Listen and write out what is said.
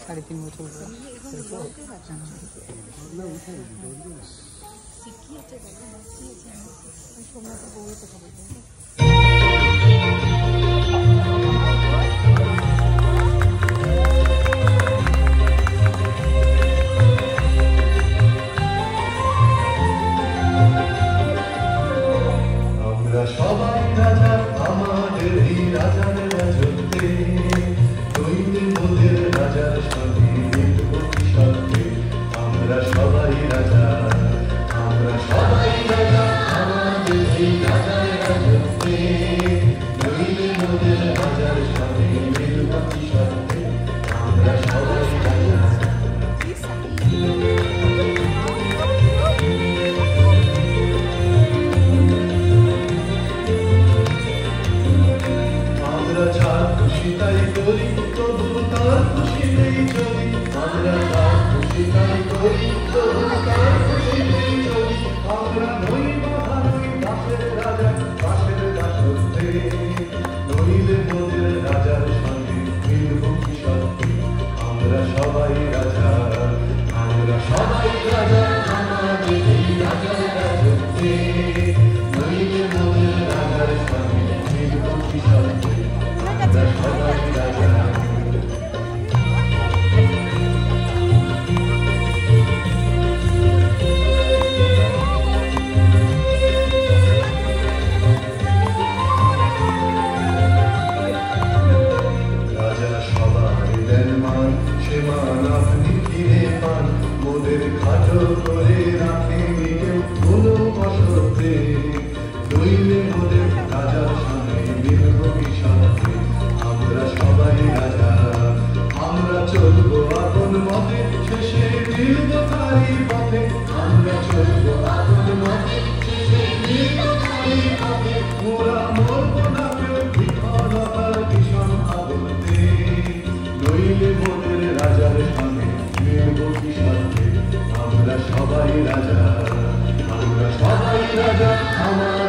3.5 বছর আমরা সবাই রাজা, আমাদের এই রাজার রাজত্বে দৈনিক মোদের রাজার সঙ্গে সত্যি। আমরা সবাই রাজা, আমরা সবাই রাজা, আমাদের এই রাজার রাজত্বে দৈনিক মোদের রাজার সঙ্গে সত্যি। আমরা সবাই রাজা। আমরা যার খুশি তাই করি, তবু তার খুশি নেই চলি। আমরা যার খুশি তাই করি, তবু তার খুশি নেই চলি। আমরা নই বাধা নই দাসের রাজা, দাসের দাসত্বে নইলে মোদের রাজার সঙ্গে মিলব কি সত্যি। আমরা সবাই রাজা, আমরা সবাই রাজা, আমাদের এই রাজার রাজত্বে নইলে মোদের রাজার সঙ্গে মিলব কি সত্যি। আমরা সবাই রাজা। রাজা সবাই দেন মান, সে মান আপনি ফিরে পান। মোদের খাটো করে রাখেন কেউ কোনো অসত্যে নইলে মোদের রাজার সঙ্গে মিলব কি সত্যি। আমরা সবাই রাজা, আমরা চলবো আপন মতে, শেষে মিলব তারই পথে। আমরা চলবো আপন মতে, শেষে মিলব তারই পথে। মোরা মরবো না কেউ বিফলতার ভীষণ আবর্তে নইলে মোদের রাজার সঙ্গে মিলব কি সত্যি। আমরা সবাই রাজা, আমরা সবাই রাজা, আমার